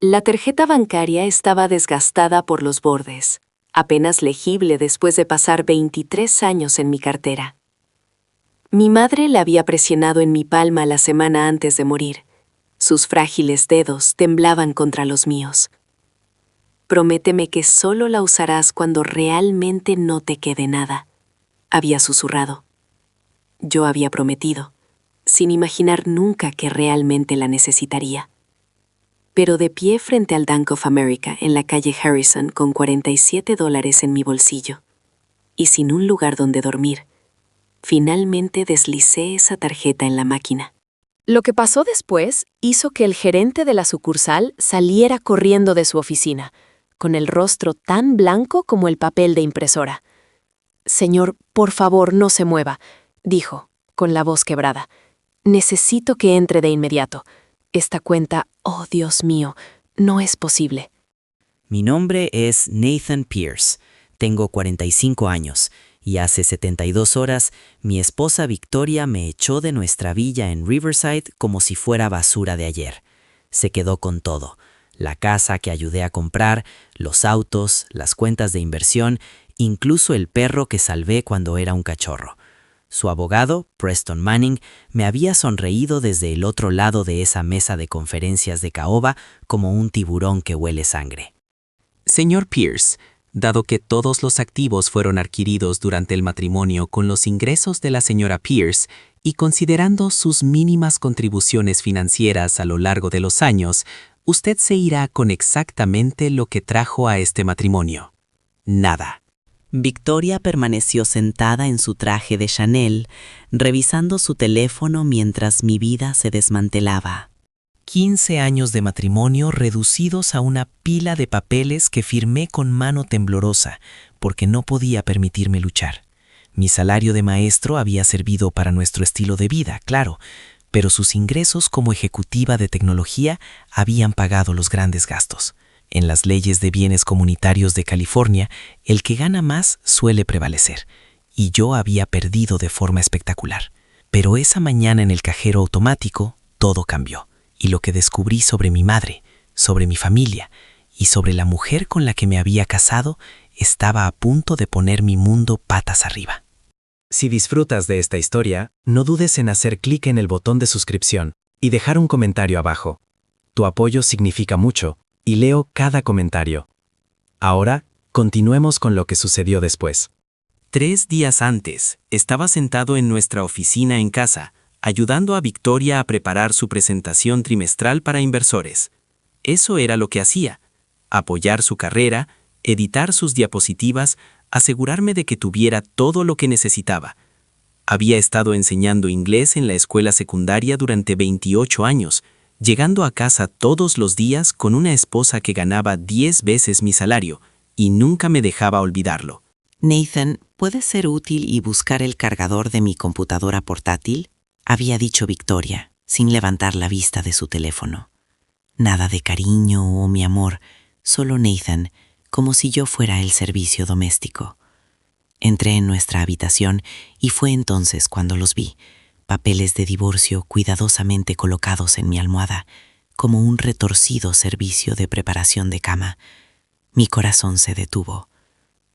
La tarjeta bancaria estaba desgastada por los bordes, apenas legible después de pasar 23 años en mi cartera. Mi madre la había presionado en mi palma la semana antes de morir. Sus frágiles dedos temblaban contra los míos. «Prométeme que solo la usarás cuando realmente no te quede nada», había susurrado. Yo había prometido, sin imaginar nunca que realmente la necesitaría. Pero de pie frente al Bank of America en la calle Harrison con $47 en mi bolsillo y sin un lugar donde dormir, finalmente deslicé esa tarjeta en la máquina. Lo que pasó después hizo que el gerente de la sucursal saliera corriendo de su oficina, con el rostro tan blanco como el papel de impresora. «Señor, por favor, no se mueva», dijo, con la voz quebrada. «Necesito que entre de inmediato. Esta cuenta, oh Dios mío, no es posible». Mi nombre es Nathan Pierce. Tengo 45 años y hace 72 horas mi esposa Victoria me echó de nuestra villa en Riverside como si fuera basura de ayer. Se quedó con todo: la casa que ayudé a comprar, los autos, las cuentas de inversión, incluso el perro que salvé cuando era un cachorro. Su abogado, Preston Manning, me había sonreído desde el otro lado de esa mesa de conferencias de caoba como un tiburón que huele sangre. Señor Pierce, dado que todos los activos fueron adquiridos durante el matrimonio con los ingresos de la señora Pierce y considerando sus mínimas contribuciones financieras a lo largo de los años, usted se irá con exactamente lo que trajo a este matrimonio: nada. Victoria permaneció sentada en su traje de Chanel, revisando su teléfono mientras mi vida se desmantelaba. 15 años de matrimonio reducidos a una pila de papeles que firmé con mano temblorosa, porque no podía permitirme luchar. Mi salario de maestro había servido para nuestro estilo de vida, claro, pero sus ingresos como ejecutiva de tecnología habían pagado los grandes gastos. En las leyes de bienes comunitarios de California, el que gana más suele prevalecer, y yo había perdido de forma espectacular. Pero esa mañana en el cajero automático, todo cambió, y lo que descubrí sobre mi madre, sobre mi familia y sobre la mujer con la que me había casado estaba a punto de poner mi mundo patas arriba. Si disfrutas de esta historia, no dudes en hacer clic en el botón de suscripción y dejar un comentario abajo. Tu apoyo significa mucho, y leo cada comentario. Ahora, continuemos con lo que sucedió después. 3 días antes, estaba sentado en nuestra oficina en casa, ayudando a Victoria a preparar su presentación trimestral para inversores. Eso era lo que hacía: apoyar su carrera, editar sus diapositivas, asegurarme de que tuviera todo lo que necesitaba. Había estado enseñando inglés en la escuela secundaria durante 28 años, llegando a casa todos los días con una esposa que ganaba 10 veces mi salario, y nunca me dejaba olvidarlo. «Nathan, ¿puede ser útil y buscar el cargador de mi computadora portátil?», había dicho Victoria, sin levantar la vista de su teléfono. Nada de cariño o mi amor, solo Nathan, como si yo fuera el servicio doméstico. Entré en nuestra habitación y fue entonces cuando los vi: papeles de divorcio cuidadosamente colocados en mi almohada, como un retorcido servicio de preparación de cama. Mi corazón se detuvo.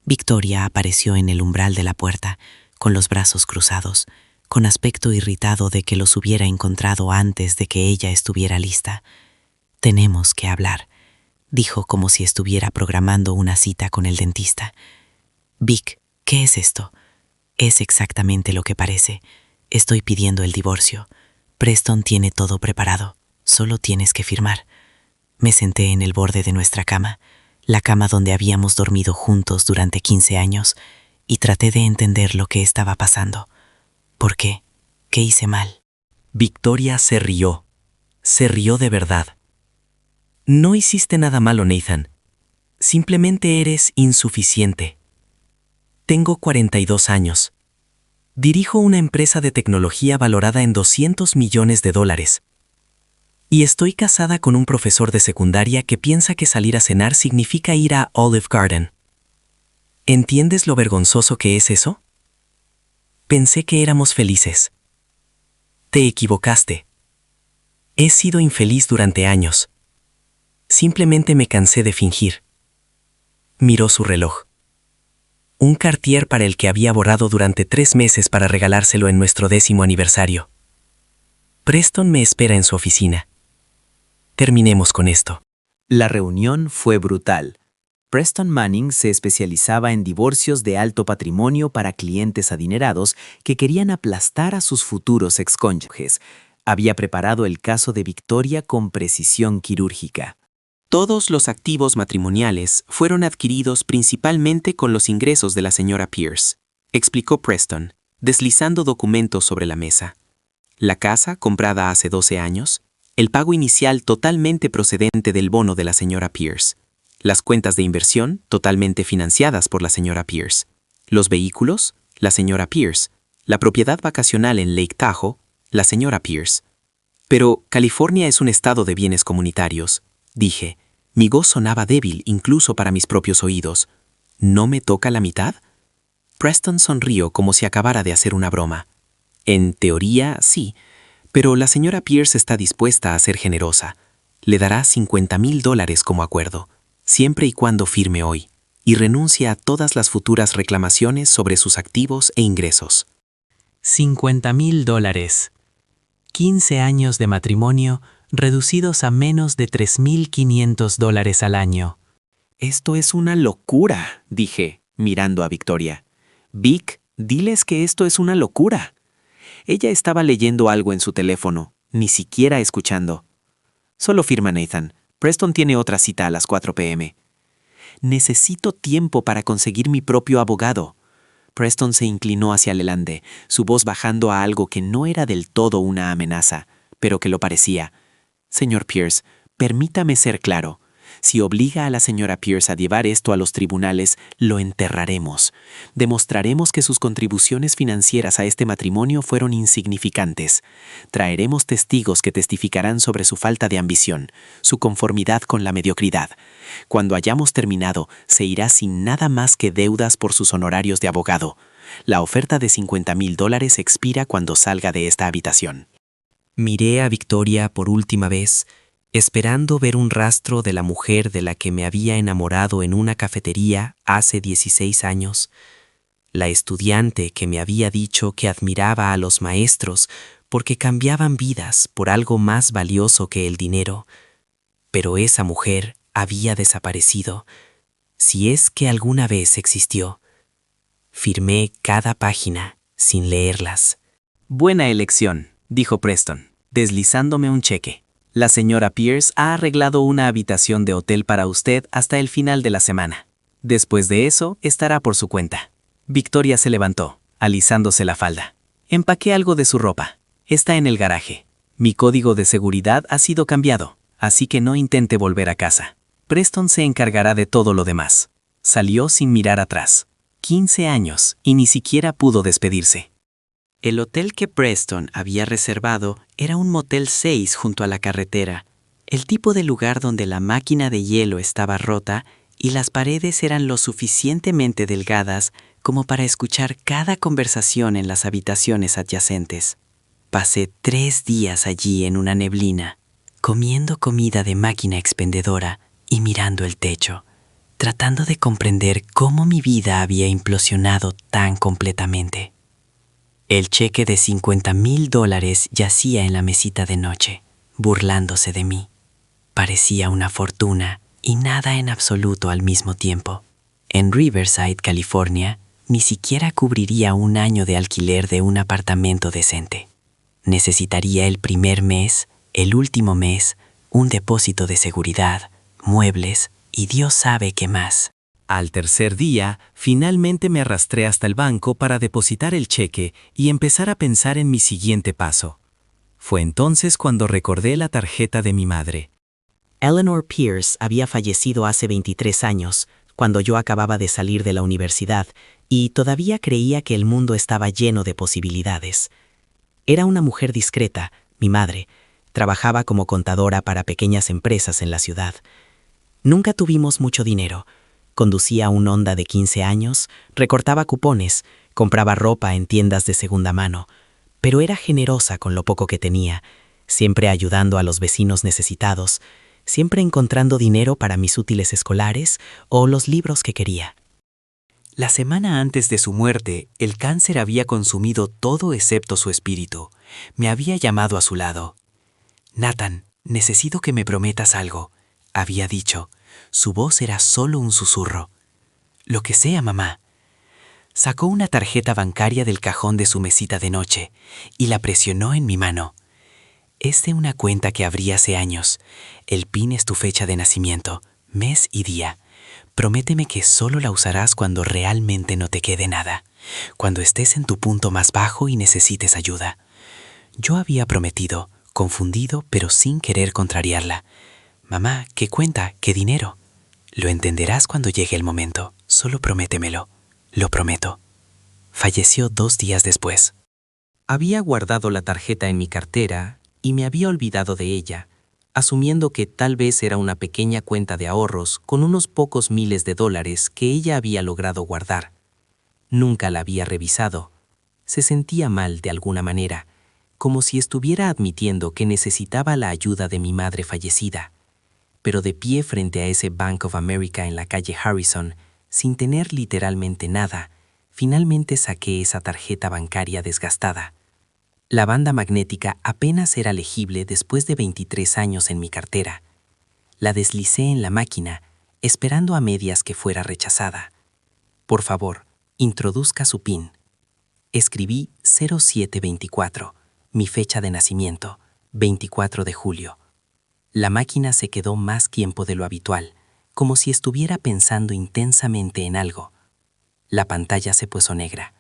Victoria apareció en el umbral de la puerta, con los brazos cruzados, con aspecto irritado de que los hubiera encontrado antes de que ella estuviera lista. «Tenemos que hablar», dijo como si estuviera programando una cita con el dentista. «Vic, ¿qué es esto?» «Es exactamente lo que parece. Estoy pidiendo el divorcio. Preston tiene todo preparado. Solo tienes que firmar». Me senté en el borde de nuestra cama, la cama donde habíamos dormido juntos durante 15 años, y traté de entender lo que estaba pasando. ¿Por qué? ¿Qué hice mal? Victoria se rió. Se rió de verdad. «No hiciste nada malo, Nathan. Simplemente eres insuficiente. Tengo 42 años. Dirijo una empresa de tecnología valorada en $200 millones. Y estoy casada con un profesor de secundaria que piensa que salir a cenar significa ir a Olive Garden. ¿Entiendes lo vergonzoso que es eso? Pensé que éramos felices. Te equivocaste. He sido infeliz durante años. Simplemente me cansé de fingir. Miró su reloj. Un Cartier para el que había borrado durante 3 meses para regalárselo en nuestro 10º aniversario. Preston me espera en su oficina. Terminemos con esto. La reunión fue brutal. Preston Manning se especializaba en divorcios de alto patrimonio para clientes adinerados que querían aplastar a sus futuros excónyuges. Había preparado el caso de Victoria con precisión quirúrgica. Todos los activos matrimoniales fueron adquiridos principalmente con los ingresos de la señora Pierce, explicó Preston, deslizando documentos sobre la mesa. La casa, comprada hace 12 años, el pago inicial totalmente procedente del bono de la señora Pierce, las cuentas de inversión totalmente financiadas por la señora Pierce, los vehículos, la señora Pierce, la propiedad vacacional en Lake Tahoe, la señora Pierce. Pero California es un estado de bienes comunitarios, dije. Mi voz sonaba débil incluso para mis propios oídos. ¿No me toca la mitad? Preston sonrió como si acabara de hacer una broma. En teoría, sí, pero la señora Pierce está dispuesta a ser generosa. Le dará $50,000 como acuerdo, siempre y cuando firme hoy, y renuncie a todas las futuras reclamaciones sobre sus activos e ingresos. $50,000. 15 años de matrimonio reducidos a menos de $3,500 al año. Esto es una locura, dije, mirando a Victoria. Vic, diles que esto es una locura. Ella estaba leyendo algo en su teléfono, ni siquiera escuchando. Solo firma Nathan. Preston tiene otra cita a las 4 p.m. Necesito tiempo para conseguir mi propio abogado. Preston se inclinó hacia adelante, su voz bajando a algo que no era del todo una amenaza, pero que lo parecía. Señor Pierce, permítame ser claro. Si obliga a la señora Pierce a llevar esto a los tribunales, lo enterraremos. Demostraremos que sus contribuciones financieras a este matrimonio fueron insignificantes. Traeremos testigos que testificarán sobre su falta de ambición, su conformidad con la mediocridad. Cuando hayamos terminado, se irá sin nada más que deudas por sus honorarios de abogado. La oferta de $50,000 expira cuando salga de esta habitación. Miré a Victoria por última vez, esperando ver un rastro de la mujer de la que me había enamorado en una cafetería hace 16 años, la estudiante que me había dicho que admiraba a los maestros porque cambiaban vidas por algo más valioso que el dinero. Pero esa mujer había desaparecido, si es que alguna vez existió. Firmé cada página sin leerlas. Buena elección, dijo Preston, deslizándome un cheque. La señora Pierce ha arreglado una habitación de hotel para usted hasta el final de la semana. Después de eso, estará por su cuenta. Victoria se levantó, alisándose la falda. Empaqué algo de su ropa. Está en el garaje. Mi código de seguridad ha sido cambiado, así que no intente volver a casa. Preston se encargará de todo lo demás. Salió sin mirar atrás. 15 años y ni siquiera pudo despedirse. El hotel que Preston había reservado era un Motel 6 junto a la carretera, el tipo de lugar donde la máquina de hielo estaba rota y las paredes eran lo suficientemente delgadas como para escuchar cada conversación en las habitaciones adyacentes. Pasé 3 días allí en una neblina, comiendo comida de máquina expendedora y mirando el techo, tratando de comprender cómo mi vida había implosionado tan completamente. El cheque de $50,000 yacía en la mesita de noche, burlándose de mí. Parecía una fortuna y nada en absoluto al mismo tiempo. En Riverside, California, ni siquiera cubriría un año de alquiler de un apartamento decente. Necesitaría el primer mes, el último mes, un depósito de seguridad, muebles y Dios sabe qué más. Al tercer día, finalmente me arrastré hasta el banco para depositar el cheque y empezar a pensar en mi siguiente paso. Fue entonces cuando recordé la tarjeta de mi madre. Eleanor Pierce había fallecido hace 23 años, cuando yo acababa de salir de la universidad, y todavía creía que el mundo estaba lleno de posibilidades. Era una mujer discreta, mi madre. Trabajaba como contadora para pequeñas empresas en la ciudad. Nunca tuvimos mucho dinero. Conducía un Honda de 15 años, recortaba cupones, compraba ropa en tiendas de segunda mano, pero era generosa con lo poco que tenía, siempre ayudando a los vecinos necesitados, siempre encontrando dinero para mis útiles escolares o los libros que quería. La semana antes de su muerte, el cáncer había consumido todo excepto su espíritu. Me había llamado a su lado. «Nathan, necesito que me prometas algo», había dicho. Su voz era solo un susurro. «Lo que sea, mamá». Sacó una tarjeta bancaria del cajón de su mesita de noche y la presionó en mi mano. «Es de una cuenta que abrí hace años. El PIN es tu fecha de nacimiento, mes y día. Prométeme que solo la usarás cuando realmente no te quede nada, cuando estés en tu punto más bajo y necesites ayuda». Yo había prometido, confundido pero sin querer contrariarla. «Mamá, ¿qué cuenta? ¿Qué dinero?» «Lo entenderás cuando llegue el momento. Solo prométemelo». «Lo prometo». Falleció 2 días después. Había guardado la tarjeta en mi cartera y me había olvidado de ella, asumiendo que tal vez era una pequeña cuenta de ahorros con unos pocos miles de dólares que ella había logrado guardar. Nunca la había revisado. Se sentía mal de alguna manera, como si estuviera admitiendo que necesitaba la ayuda de mi madre fallecida. Pero de pie frente a ese Bank of America en la calle Harrison, sin tener literalmente nada, finalmente saqué esa tarjeta bancaria desgastada. La banda magnética apenas era legible después de 23 años en mi cartera. La deslicé en la máquina, esperando a medias que fuera rechazada. «Por favor, introduzca su PIN». Escribí 0724, mi fecha de nacimiento, 24 de julio. La máquina se quedó más tiempo de lo habitual, como si estuviera pensando intensamente en algo. La pantalla se puso negra.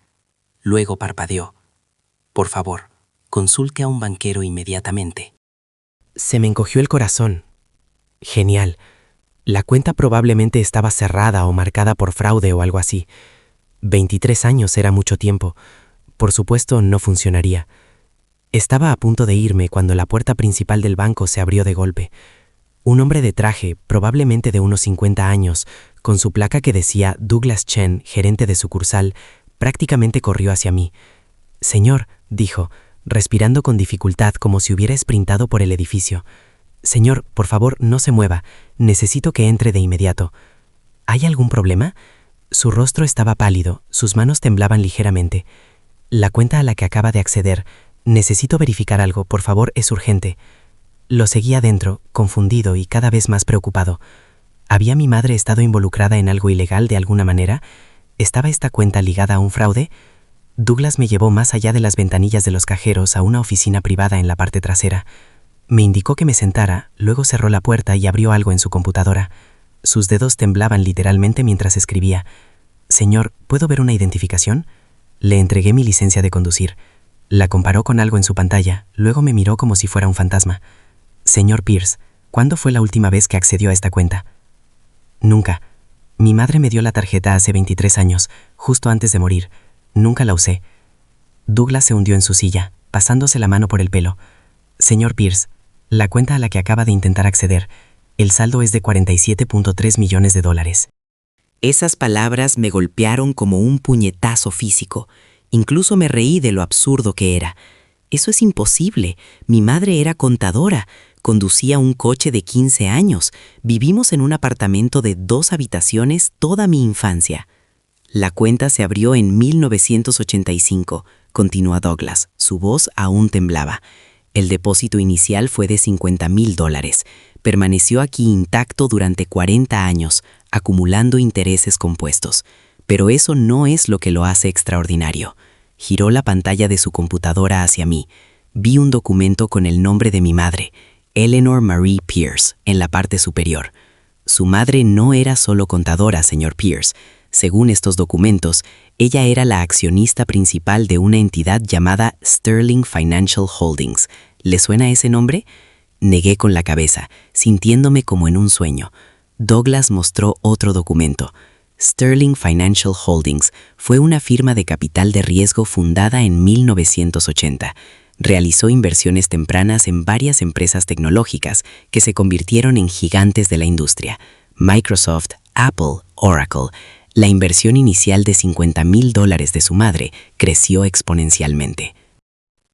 Luego parpadeó. «Por favor, consulte a un banquero inmediatamente». Se me encogió el corazón. Genial. La cuenta probablemente estaba cerrada o marcada por fraude o algo así. 23 años era mucho tiempo. Por supuesto, no funcionaría. Estaba a punto de irme cuando la puerta principal del banco se abrió de golpe. Un hombre de traje, probablemente de unos 50 años, con su placa que decía Douglas Chen, gerente de sucursal, prácticamente corrió hacia mí. «Señor», dijo, respirando con dificultad como si hubiera esprintado por el edificio. «Señor, por favor, no se mueva. Necesito que entre de inmediato». «¿Hay algún problema?» Su rostro estaba pálido, sus manos temblaban ligeramente. «La cuenta a la que acaba de acceder. Necesito verificar algo, por favor, es urgente». Lo seguía dentro, confundido y cada vez más preocupado. ¿Había mi madre estado involucrada en algo ilegal de alguna manera? ¿Estaba esta cuenta ligada a un fraude? Douglas me llevó más allá de las ventanillas de los cajeros a una oficina privada en la parte trasera. Me indicó que me sentara, luego cerró la puerta y abrió algo en su computadora. Sus dedos temblaban literalmente mientras escribía. «Señor, ¿puedo ver una identificación?» Le entregué mi licencia de conducir. La comparó con algo en su pantalla, luego me miró como si fuera un fantasma. «Señor Pierce, ¿cuándo fue la última vez que accedió a esta cuenta?» «Nunca. Mi madre me dio la tarjeta hace 23 años, justo antes de morir. Nunca la usé». Douglas se hundió en su silla, pasándose la mano por el pelo. «Señor Pierce, la cuenta a la que acaba de intentar acceder, el saldo es de 47.3 millones de dólares». Esas palabras me golpearon como un puñetazo físico. Incluso me reí de lo absurdo que era. Eso es imposible. Mi madre era contadora, conducía un coche de 15 años, vivimos en un apartamento de 2 habitaciones toda mi infancia. «La cuenta se abrió en 1985, continúa Douglas. Su voz aún temblaba. El depósito inicial fue de $50,000. Permaneció aquí intacto durante 40 años, acumulando intereses compuestos. Pero eso no es lo que lo hace extraordinario». Giró la pantalla de su computadora hacia mí. Vi un documento con el nombre de mi madre, Eleanor Marie Pierce, en la parte superior. Su madre no era solo contadora, señor Pierce. Según estos documentos, ella era la accionista principal de una entidad llamada Sterling Financial Holdings. ¿Le suena ese nombre? Negué con la cabeza, sintiéndome como en un sueño. Douglas mostró otro documento. Sterling Financial Holdings fue una firma de capital de riesgo fundada en 1980. Realizó inversiones tempranas en varias empresas tecnológicas que se convirtieron en gigantes de la industria. Microsoft, Apple, Oracle. La inversión inicial de $50,000 de su madre creció exponencialmente.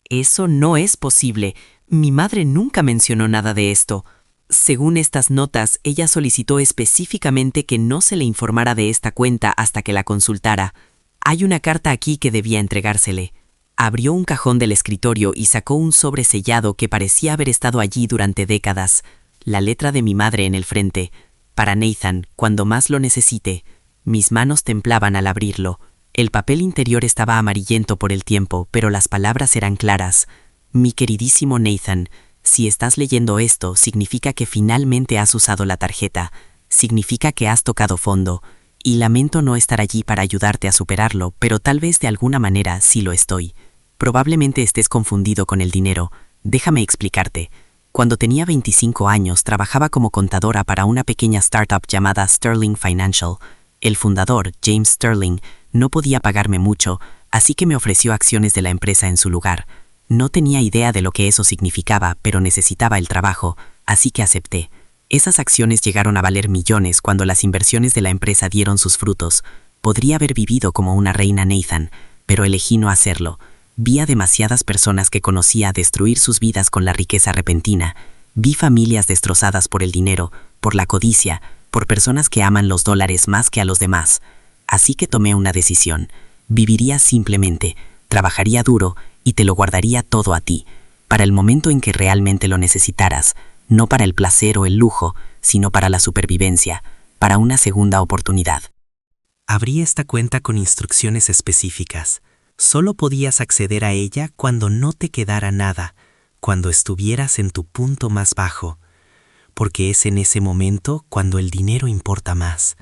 «Eso no es posible. Mi madre nunca mencionó nada de esto». Según estas notas, ella solicitó específicamente que no se le informara de esta cuenta hasta que la consultara. Hay una carta aquí que debía entregársele. Abrió un cajón del escritorio y sacó un sobre sellado que parecía haber estado allí durante décadas. La letra de mi madre en el frente. Para Nathan, cuando más lo necesite. Mis manos temblaban al abrirlo. El papel interior estaba amarillento por el tiempo, pero las palabras eran claras. Mi queridísimo Nathan, si estás leyendo esto, significa que finalmente has usado la tarjeta. Significa que has tocado fondo. Y lamento no estar allí para ayudarte a superarlo, pero tal vez de alguna manera sí lo estoy. Probablemente estés confundido con el dinero. Déjame explicarte. Cuando tenía 25 años, trabajaba como contadora para una pequeña startup llamada Sterling Financial. El fundador, James Sterling, no podía pagarme mucho, así que me ofreció acciones de la empresa en su lugar. No tenía idea de lo que eso significaba, pero necesitaba el trabajo, así que acepté. Esas acciones llegaron a valer millones cuando las inversiones de la empresa dieron sus frutos. Podría haber vivido como una reina Nathan, pero elegí no hacerlo. Vi a demasiadas personas que conocía destruir sus vidas con la riqueza repentina. Vi familias destrozadas por el dinero, por la codicia, por personas que aman los dólares más que a los demás. Así que tomé una decisión. Viviría simplemente, trabajaría duro y te lo guardaría todo a ti, para el momento en que realmente lo necesitaras, no para el placer o el lujo, sino para la supervivencia, para una segunda oportunidad. Abrí esta cuenta con instrucciones específicas. Solo podías acceder a ella cuando no te quedara nada, cuando estuvieras en tu punto más bajo, porque es en ese momento cuando el dinero importa más,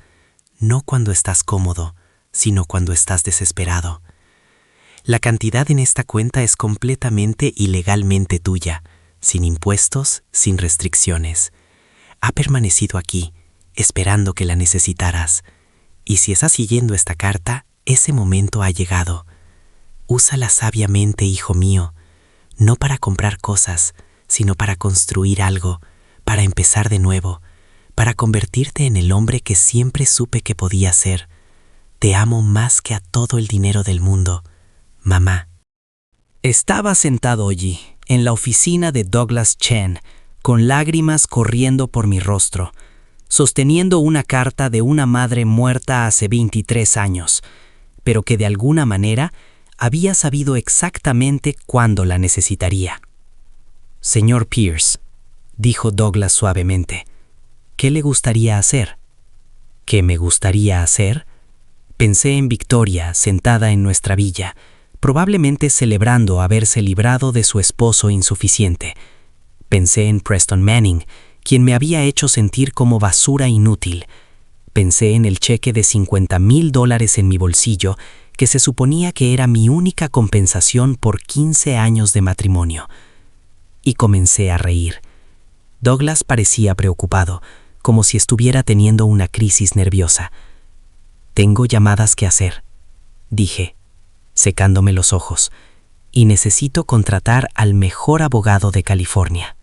no cuando estás cómodo, sino cuando estás desesperado. La cantidad en esta cuenta es completamente y legalmente tuya, sin impuestos, sin restricciones. Ha permanecido aquí, esperando que la necesitaras. Y si estás siguiendo esta carta, ese momento ha llegado. Úsala sabiamente, hijo mío, no para comprar cosas, sino para construir algo, para empezar de nuevo, para convertirte en el hombre que siempre supe que podía ser. Te amo más que a todo el dinero del mundo, mamá. Estaba sentado allí, en la oficina de Douglas Chen, con lágrimas corriendo por mi rostro, sosteniendo una carta de una madre muerta hace 23 años, pero que de alguna manera había sabido exactamente cuándo la necesitaría. Señor Pierce, dijo Douglas suavemente, ¿qué le gustaría hacer? ¿Qué me gustaría hacer? Pensé en Victoria, sentada en nuestra villa, probablemente celebrando haberse librado de su esposo insuficiente. Pensé en Preston Manning, quien me había hecho sentir como basura inútil. Pensé en el cheque de $50,000 en mi bolsillo, que se suponía que era mi única compensación por 15 años de matrimonio. Y comencé a reír. Douglas parecía preocupado, como si estuviera teniendo una crisis nerviosa. «Tengo llamadas que hacer», dije, secándome los ojos, «y necesito contratar al mejor abogado de California».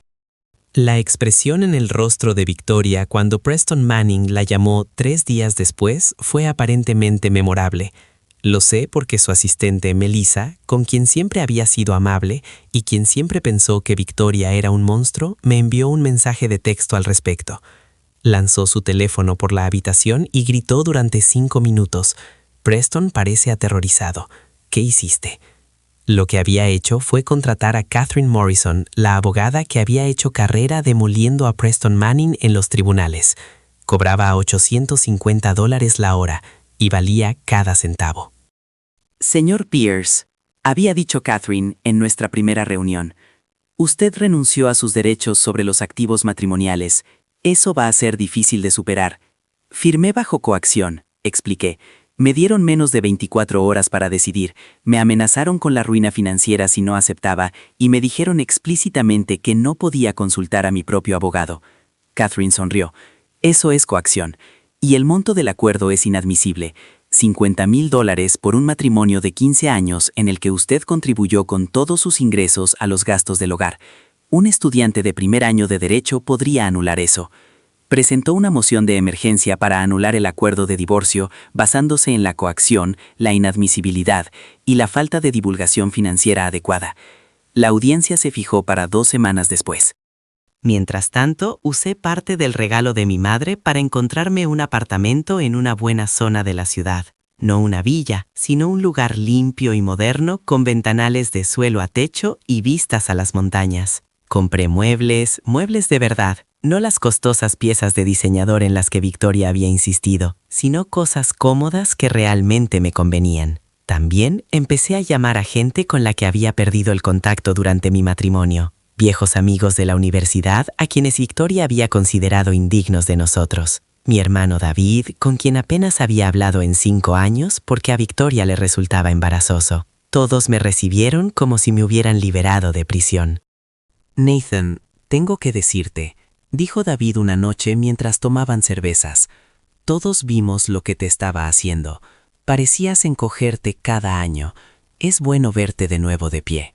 La expresión en el rostro de Victoria cuando Preston Manning la llamó 3 días después fue aparentemente memorable. Lo sé porque su asistente Melissa, con quien siempre había sido amable y quien siempre pensó que Victoria era un monstruo, me envió un mensaje de texto al respecto. Lanzó su teléfono por la habitación y gritó durante 5 minutos. Preston parece aterrorizado. ¿Qué hiciste? Lo que había hecho fue contratar a Catherine Morrison, la abogada que había hecho carrera demoliendo a Preston Manning en los tribunales. Cobraba $850 la hora y valía cada centavo. Señor Pierce, había dicho Catherine en nuestra primera reunión, usted renunció a sus derechos sobre los activos matrimoniales. Eso va a ser difícil de superar. Firmé bajo coacción, expliqué. Me dieron menos de 24 horas para decidir, me amenazaron con la ruina financiera si no aceptaba y me dijeron explícitamente que no podía consultar a mi propio abogado. Catherine sonrió. Eso es coacción. Y el monto del acuerdo es inadmisible. $50,000 por un matrimonio de 15 años en el que usted contribuyó con todos sus ingresos a los gastos del hogar. Un estudiante de primer año de Derecho podría anular eso. Presentó una moción de emergencia para anular el acuerdo de divorcio basándose en la coacción, la inadmisibilidad y la falta de divulgación financiera adecuada. La audiencia se fijó para 2 semanas después. Mientras tanto, usé parte del regalo de mi madre para encontrarme un apartamento en una buena zona de la ciudad. No una villa, sino un lugar limpio y moderno con ventanales de suelo a techo y vistas a las montañas. Compré muebles de verdad, no las costosas piezas de diseñador en las que Victoria había insistido, sino cosas cómodas que realmente me convenían. También empecé a llamar a gente con la que había perdido el contacto durante mi matrimonio. Viejos amigos de la universidad a quienes Victoria había considerado indignos de nosotros. Mi hermano David, con quien apenas había hablado en 5 años porque a Victoria le resultaba embarazoso. Todos me recibieron como si me hubieran liberado de prisión. Nathan, tengo que decirte, dijo David una noche mientras tomaban cervezas. Todos vimos lo que te estaba haciendo. Parecías encogerte cada año. Es bueno verte de nuevo de pie.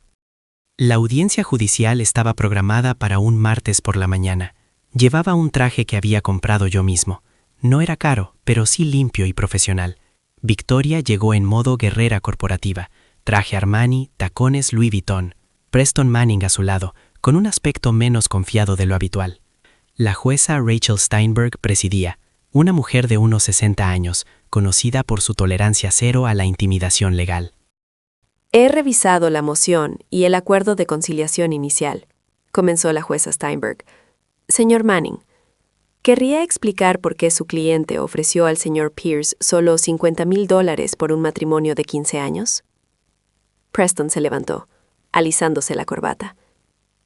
La audiencia judicial estaba programada para un martes por la mañana. Llevaba un traje que había comprado yo mismo. No era caro, pero sí limpio y profesional. Victoria llegó en modo guerrera corporativa. Traje Armani, tacones Louis Vuitton. Preston Manning a su lado, con un aspecto menos confiado de lo habitual. La jueza Rachel Steinberg presidía, una mujer de unos 60 años, conocida por su tolerancia cero a la intimidación legal. He revisado la moción y el acuerdo de conciliación inicial, comenzó la jueza Steinberg. Señor Manning, ¿querría explicar por qué su cliente ofreció al señor Pierce solo $50,000 por un matrimonio de 15 años? Preston se levantó, alisándose la corbata.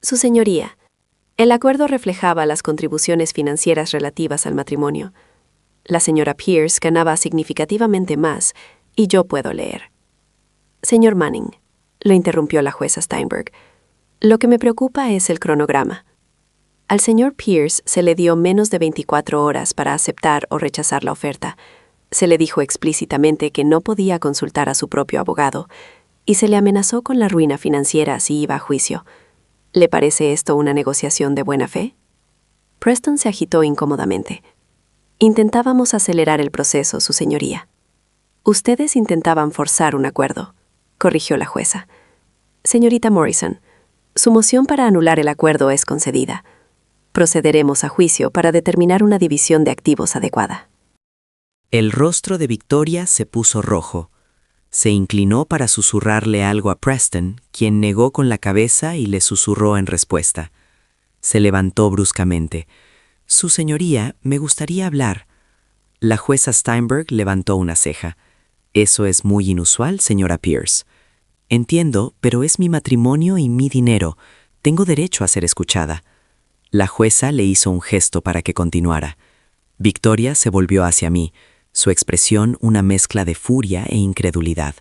Su señoría, el acuerdo reflejaba las contribuciones financieras relativas al matrimonio. La señora Pierce ganaba significativamente más, y yo puedo leer. Señor Manning, lo interrumpió la jueza Steinberg, lo que me preocupa es el cronograma. Al señor Pierce se le dio menos de 24 horas para aceptar o rechazar la oferta. Se le dijo explícitamente que no podía consultar a su propio abogado, y se le amenazó con la ruina financiera si iba a juicio. ¿Le parece esto una negociación de buena fe? Preston se agitó incómodamente. Intentábamos acelerar el proceso, su señoría. Ustedes intentaban forzar un acuerdo, corrigió la jueza. Señorita Morrison, su moción para anular el acuerdo es concedida. Procederemos a juicio para determinar una división de activos adecuada. El rostro de Victoria se puso rojo. Se inclinó para susurrarle algo a Preston, quien negó con la cabeza y le susurró en respuesta. Se levantó bruscamente. Su señoría, me gustaría hablar. La jueza Steinberg levantó una ceja. Eso es muy inusual, señora Pierce. Entiendo, pero es mi matrimonio y mi dinero. Tengo derecho a ser escuchada. La jueza le hizo un gesto para que continuara. Victoria se volvió hacia mí, su expresión una mezcla de furia e incredulidad.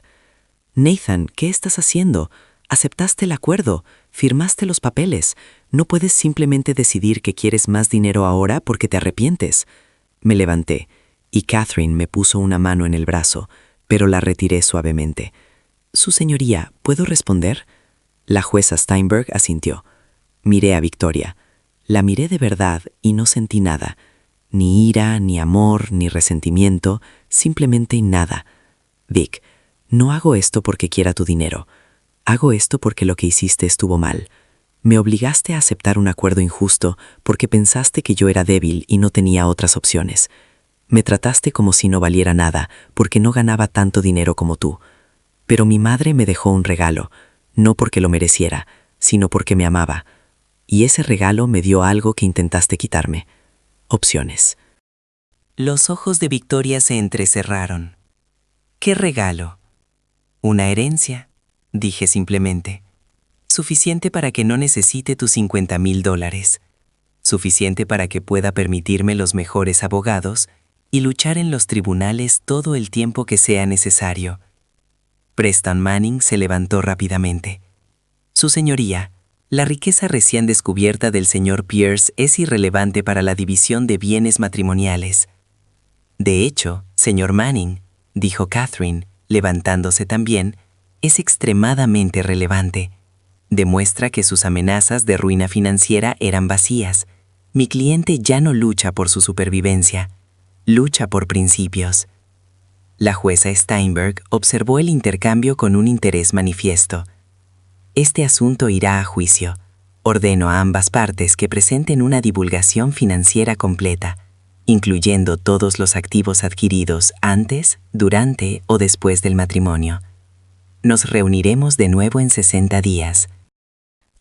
Nathan, ¿qué estás haciendo? Aceptaste el acuerdo, firmaste los papeles. No puedes simplemente decidir que quieres más dinero ahora porque te arrepientes. Me levanté, y Catherine me puso una mano en el brazo, pero la retiré suavemente. Su señoría, ¿puedo responder? La jueza Steinberg asintió. Miré a Victoria. La miré de verdad y no sentí nada. Ni ira, ni amor, ni resentimiento, simplemente nada. Vic, no hago esto porque quiera tu dinero. Hago esto porque lo que hiciste estuvo mal. Me obligaste a aceptar un acuerdo injusto porque pensaste que yo era débil y no tenía otras opciones. Me trataste como si no valiera nada porque no ganaba tanto dinero como tú. Pero mi madre me dejó un regalo, no porque lo mereciera, sino porque me amaba. Y ese regalo me dio algo que intentaste quitarme. Opciones. Los ojos de Victoria se entrecerraron. ¿Qué regalo? Una herencia, dije simplemente. Suficiente para que no necesite tus $50,000. Suficiente para que pueda permitirme los mejores abogados y luchar en los tribunales todo el tiempo que sea necesario. Preston Manning se levantó rápidamente. Su señoría, la riqueza recién descubierta del señor Pierce es irrelevante para la división de bienes matrimoniales. De hecho, señor Manning, dijo Catherine, levantándose también, es extremadamente relevante. Demuestra que sus amenazas de ruina financiera eran vacías. Mi cliente ya no lucha por su supervivencia, lucha por principios. La jueza Steinberg observó el intercambio con un interés manifiesto. Este asunto irá a juicio. Ordeno a ambas partes que presenten una divulgación financiera completa, incluyendo todos los activos adquiridos antes, durante o después del matrimonio. Nos reuniremos de nuevo en 60 días.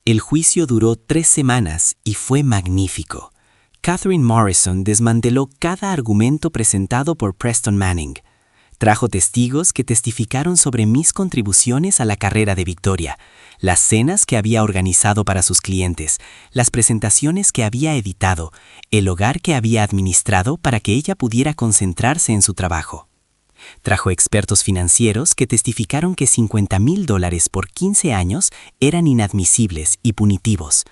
El juicio duró 3 semanas y fue magnífico. Catherine Morrison desmanteló cada argumento presentado por Preston Manning. Trajo testigos que testificaron sobre mis contribuciones a la carrera de Victoria, las cenas que había organizado para sus clientes, las presentaciones que había editado, el hogar que había administrado para que ella pudiera concentrarse en su trabajo. Trajo expertos financieros que testificaron que $50,000 por 15 años eran inadmisibles y punitivos.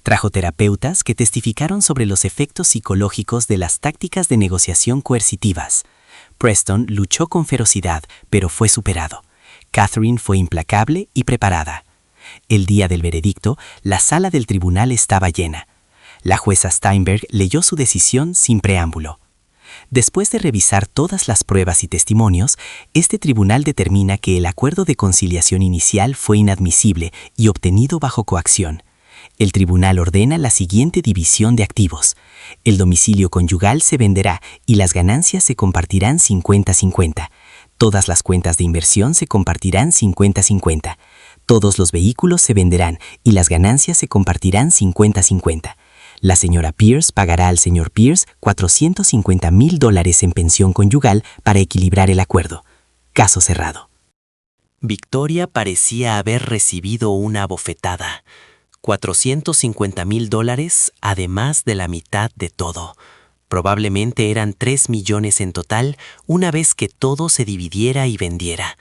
Trajo terapeutas que testificaron sobre los efectos psicológicos de las tácticas de negociación coercitivas. Preston luchó con ferocidad, pero fue superado. Catherine fue implacable y preparada. El día del veredicto, la sala del tribunal estaba llena. La jueza Steinberg leyó su decisión sin preámbulo. Después de revisar todas las pruebas y testimonios, este tribunal determina que el acuerdo de conciliación inicial fue inadmisible y obtenido bajo coacción. El tribunal ordena la siguiente división de activos. El domicilio conyugal se venderá y las ganancias se compartirán 50-50. Todas las cuentas de inversión se compartirán 50-50. Todos los vehículos se venderán y las ganancias se compartirán 50-50. La señora Pierce pagará al señor Pierce $450,000 en pensión conyugal para equilibrar el acuerdo. Caso cerrado. Victoria parecía haber recibido una bofetada. $450,000, además de la mitad de todo. Probablemente eran 3 millones en total una vez que todo se dividiera y vendiera.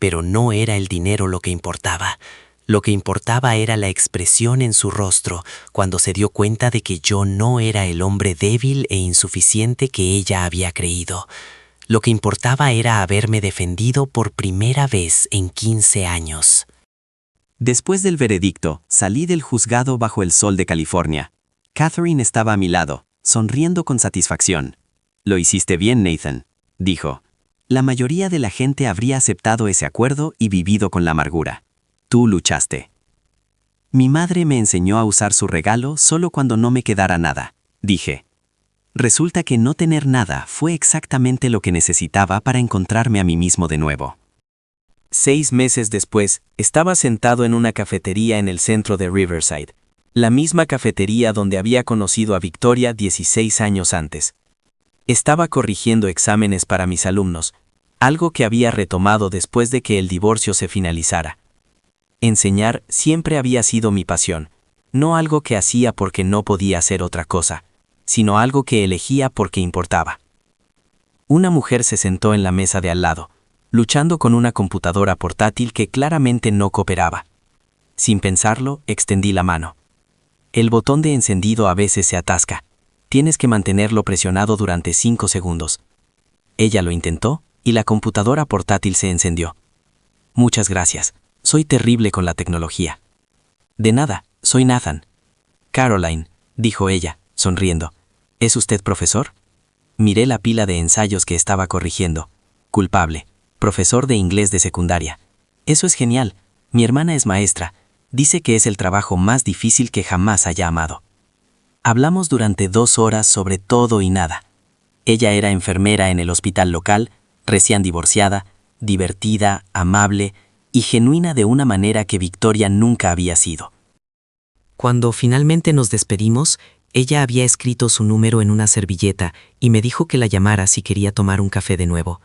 Pero no era el dinero lo que importaba. Lo que importaba era la expresión en su rostro cuando se dio cuenta de que yo no era el hombre débil e insuficiente que ella había creído. Lo que importaba era haberme defendido por primera vez en 15 años. Después del veredicto, salí del juzgado bajo el sol de California. Catherine estaba a mi lado, sonriendo con satisfacción. «Lo hiciste bien, Nathan», dijo. «La mayoría de la gente habría aceptado ese acuerdo y vivido con la amargura. Tú luchaste». «Mi madre me enseñó a usar su regalo solo cuando no me quedara nada», dije. Resulta que no tener nada fue exactamente lo que necesitaba para encontrarme a mí mismo de nuevo. 6 meses después, estaba sentado en una cafetería en el centro de Riverside, la misma cafetería donde había conocido a Victoria 16 años antes. Estaba corrigiendo exámenes para mis alumnos, algo que había retomado después de que el divorcio se finalizara. Enseñar siempre había sido mi pasión, no algo que hacía porque no podía hacer otra cosa, sino algo que elegía porque importaba. Una mujer se sentó en la mesa de al lado, luchando con una computadora portátil que claramente no cooperaba. Sin pensarlo, extendí la mano. El botón de encendido a veces se atasca. Tienes que mantenerlo presionado durante 5 segundos. Ella lo intentó y la computadora portátil se encendió. Muchas gracias. Soy terrible con la tecnología. De nada, soy Nathan. Caroline, dijo ella, sonriendo. ¿Es usted profesor? Miré la pila de ensayos que estaba corrigiendo. Culpable. Profesor de inglés de secundaria. Eso es genial. Mi hermana es maestra. Dice que es el trabajo más difícil que jamás haya amado. Hablamos durante 2 horas sobre todo y nada. Ella era enfermera en el hospital local, recién divorciada, divertida, amable y genuina de una manera que Victoria nunca había sido. Cuando finalmente nos despedimos, ella había escrito su número en una servilleta y me dijo que la llamara si quería tomar un café de nuevo.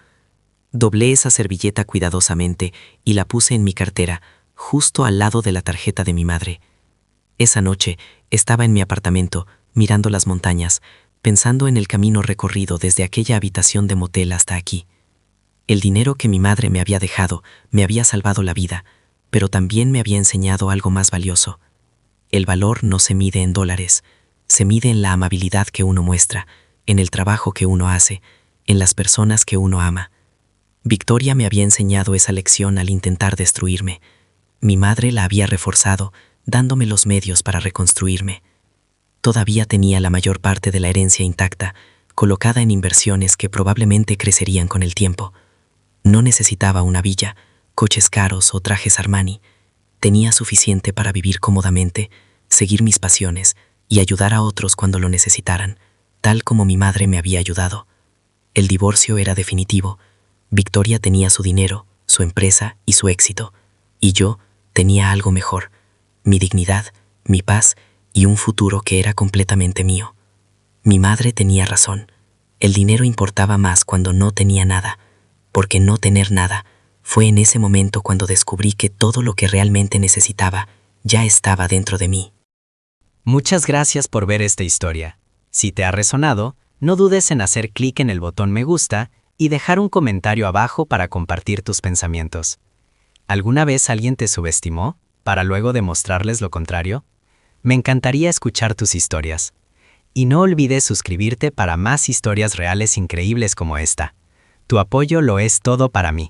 Doblé esa servilleta cuidadosamente y la puse en mi cartera, justo al lado de la tarjeta de mi madre. Esa noche estaba en mi apartamento, mirando las montañas, pensando en el camino recorrido desde aquella habitación de motel hasta aquí. El dinero que mi madre me había dejado me había salvado la vida, pero también me había enseñado algo más valioso. El valor no se mide en dólares, se mide en la amabilidad que uno muestra, en el trabajo que uno hace, en las personas que uno ama. Victoria me había enseñado esa lección al intentar destruirme. Mi madre la había reforzado, dándome los medios para reconstruirme. Todavía tenía la mayor parte de la herencia intacta, colocada en inversiones que probablemente crecerían con el tiempo. No necesitaba una villa, coches caros o trajes Armani. Tenía suficiente para vivir cómodamente, seguir mis pasiones y ayudar a otros cuando lo necesitaran, tal como mi madre me había ayudado. El divorcio era definitivo. Victoria tenía su dinero, su empresa y su éxito, y yo tenía algo mejor, mi dignidad, mi paz y un futuro que era completamente mío. Mi madre tenía razón. El dinero importaba más cuando no tenía nada, porque no tener nada fue en ese momento cuando descubrí que todo lo que realmente necesitaba ya estaba dentro de mí. Muchas gracias por ver esta historia. Si te ha resonado, no dudes en hacer clic en el botón me gusta y dejar un comentario abajo para compartir tus pensamientos. ¿Alguna vez alguien te subestimó para luego demostrarles lo contrario? Me encantaría escuchar tus historias. Y no olvides suscribirte para más historias reales increíbles como esta. Tu apoyo lo es todo para mí.